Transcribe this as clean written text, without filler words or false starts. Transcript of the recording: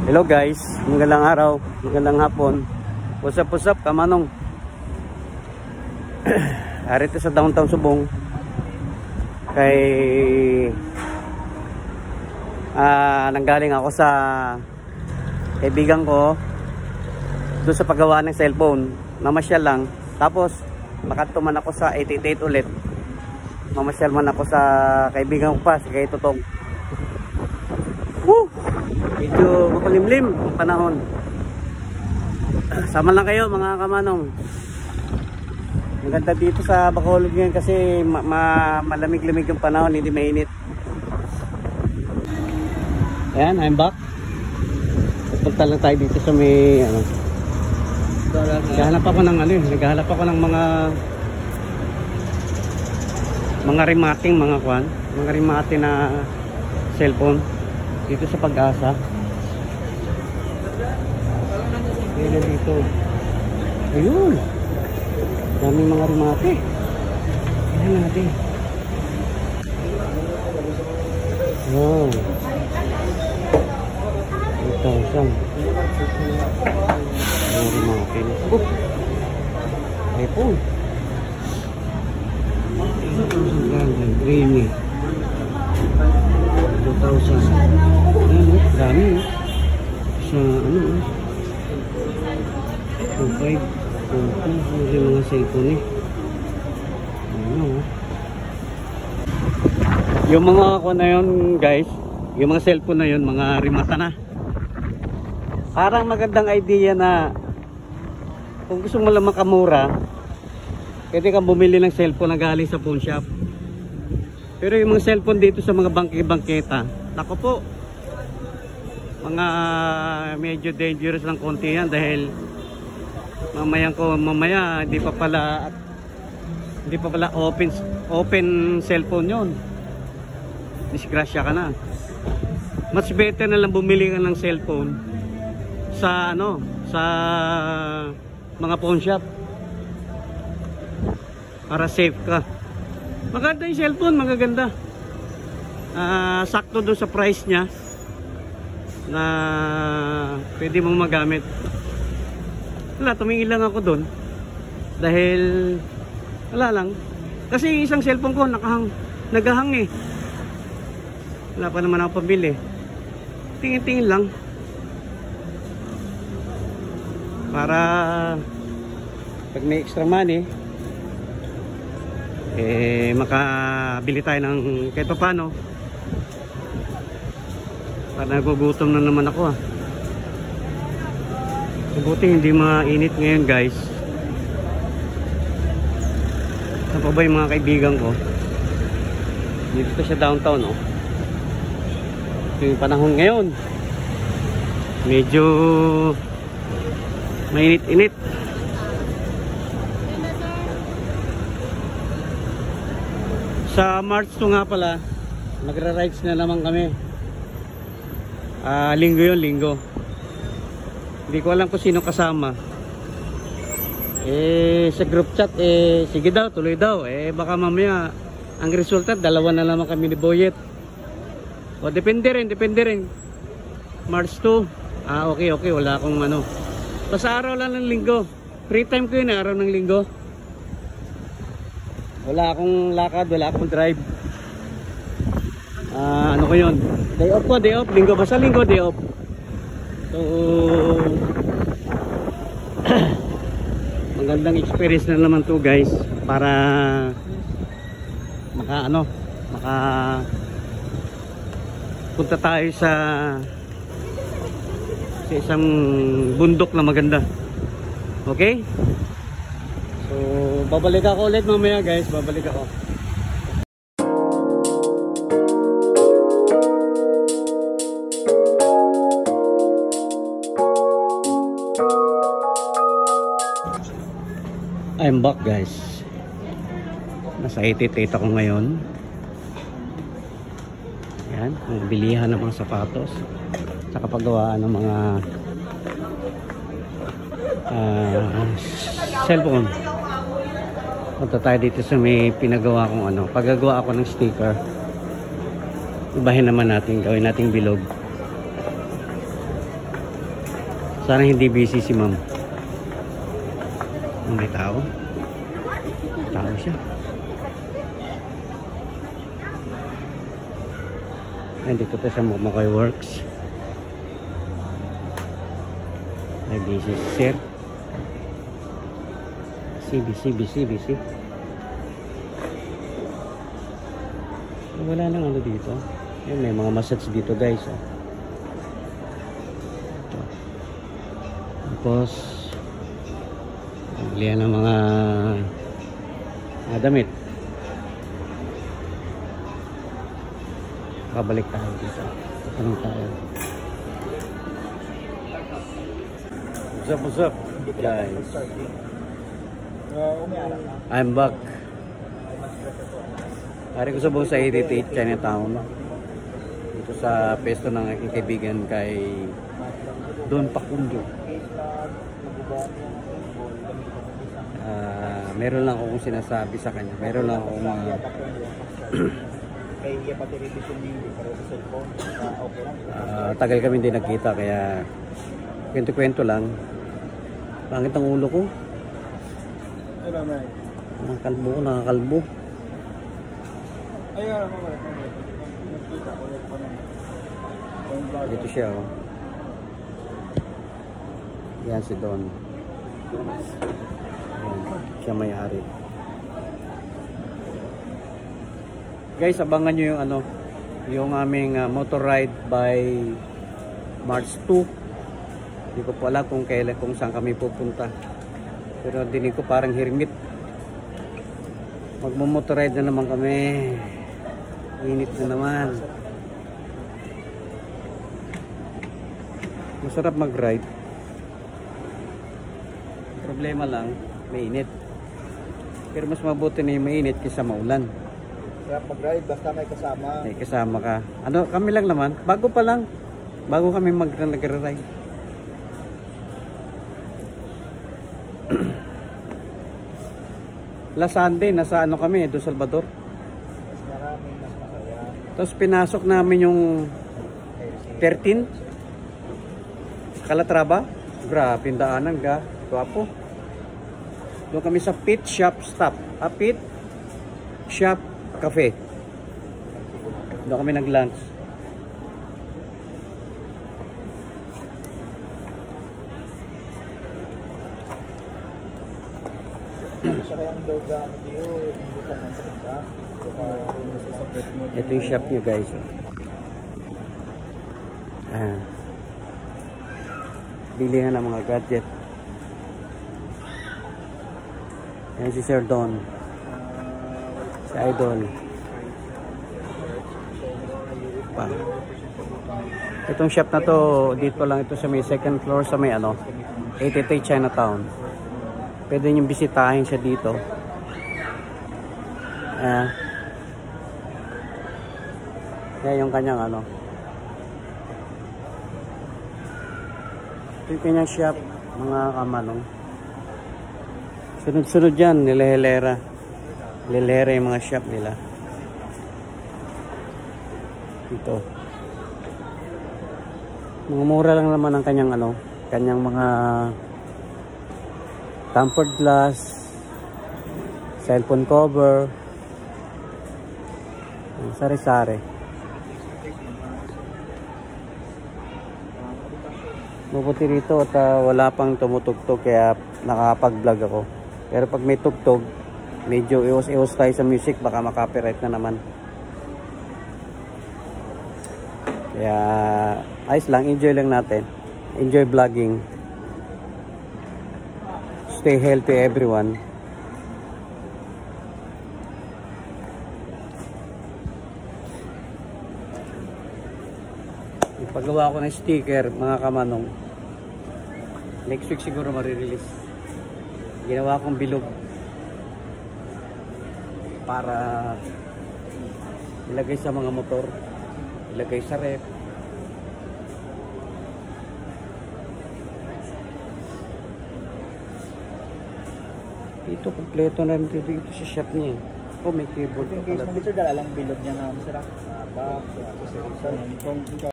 Hello guys, magandang araw, magandang hapon. What's up, kamanong? Arito sa downtown Subong. Kay nanggaling ako sa kaibigan ko doon sa paggawa ng cellphone. Mamasyal lang. Tapos makatuman ako sa 888 ulit. Mamasyal man ako sa kaibigan ko pa, si Kay Totong. Woo! Medyo makulimlim ang panahon. Sama lang kayo mga kamanong. Ang ganda dito sa Bacolod ngayon kasi malamig-lamig yung panahon, hindi mainit. Ayan, I'm back. Punta lang tayo dito sa may naghahanap ako ng naghahanap ako ng mga remating mga remating na cellphone dito sa Pag-asa. Ayan dito. Ayun. Daming mga remate. Ayan natin. Wow. 2,000. Mga remate. iPhone. 2,000. Dreamy. 2,000. Ayan, dami. Sa Yung mga cellphone yung mga ako na yun guys, yung mga cellphone na yun, mga rimata na. Parang magandang idea na kung gusto mo lang makamura, pwede kang bumili ng cellphone na galing sa phone shop. Pero yung mga cellphone dito sa mga bangketa, nako po, mga medyo dangerous lang konti yan dahil mamaya hindi pa pala open cellphone yon. Disgrasya ka na. Much better na lang bumili ka ng cellphone sa sa mga pawn shop para safe ka. Maganda yung cellphone, magaganda. Sakto doon sa price nya na pwede mong magamit. Wala, tumingin lang ako doon dahil wala lang kasi isang cellphone ko nagahang eh. Wala pa naman ako pabili, tingin-tingin lang para pag may extra money makabili tayo ng kahit pa paano. Para nagugutom na naman ako Buti hindi mainit ngayon guys. Saan pa ba yung mga kaibigan ko? Dito sa downtown Ito yung panahon ngayon. Medyo mainit-init. Sa March 2 nga pala, magra-rides na naman kami. Linggo yun, linggo. Hindi ko alam kung sino kasama. Sa group chat, sige daw, tuloy daw. Baka mamaya, ang resulta, dalawa na naman kami ni Boyet. O, depende rin. March 2. Okay, wala akong Basta araw lang ng linggo. Free time ko yun, araw ng linggo. Wala akong lakad, wala akong drive. Ano ko yun? Day off ko, day off. Linggo, basta linggo, day off. So magandang experience na naman to guys para punta tayo sa isang bundok na maganda. Okay? So babalik ako ulit mamaya guys, babalik ako. I'm back guys. Nasa 88 ako ngayon. Yan, bilihan ng mga sapatos sa kapagawaan ng mga cellphone. Punta tayo dito sa may pinagawa kong paggagawa ako ng sticker. Ibahin naman natin, gawin nating bilog. Sana hindi busy si ma'am. May tao. Tao siya. Nandito tayo sa Mukmukay Works. May busy si sir. CBC. Wala nang ano dito. Yan, may mga massage dito guys. Oh. Ito. Tapos bilihan ng mga damit. Babalik tayo dito. Tanong tayo. What's up guys? I'm back. Hari ko subong sa 88 Chinatown. Dito sa pesto ng aking kaibigan kay Don Pacundo. Meron lang akong sinasabi sa kanya. Meron lang akong tagal kami hindi nagkita kaya kwento-kwento lang. Pangit ang ulo ko. Nakakalbo. Dito siya oh. Yan si Don. Yan, siya may-ari. Guys, abangan nyo yung ano, yung aming motor ride by March 2. Hindi ko po alam kung kailan, kung saan kami pupunta. Pero dinig ko parang hirmit. Magmo-motor ride na naman kami. Init na naman. Masarap mag-ride. Problema lang, may init. Pero mas mabuti na yung mainit kaysa maulan. Masarap mag-ride basta may kasama. May kasama ka. Ano, kami lang naman. Bago pa lang. Bago kami mag-ride. Last Sunday, nasa ano kami, do Salvador. Mas marami, mas masaya. Tapos pinasok namin yung 13 Calatrava. Grabe, yung daanan ga. Guwapo. Doon kami sa Pit Shop Stop. Pit Shop Cafe. Doon kami nag-lunch. Sa kayang doga, ito yung shop nyo guys. Bili na ng mga gadget. Yan si Sir Don. Si Idol. Pa. Itong shop na to, dito lang ito sa may second floor sa may ano, 88 Chinatown. Pwede nyo bisitahin siya dito. Yan yung kanyang ano. Ito yung kanyang shop, mga kamanong. Sunod-sunod yan, nilahilera. Nilahilera yung mga shop nila. Ito. Mga mura lang naman ang kanyang ano, kanyang mga tempered glass, cellphone cover, sari-sari. Mabuti rito at wala pang tumutugtog kaya nakakapag-vlog ako. Pero pag may tugtog, medyo iwas-iwas tayo sa music, baka makapiright na naman. Kaya ayos lang, enjoy lang natin. Enjoy vlogging. Stay healthy everyone. Ipagawa ko ng sticker mga kamanong. Next week siguro marirelease. Ginawa kong bilog para ilagay sa mga motor, ilagay sa ref. Ito kompleto na rin dito sa shop niya. Oh, may keyboard. Yung case mo dito, dala lang bilog niya na masarap. Box, accessories.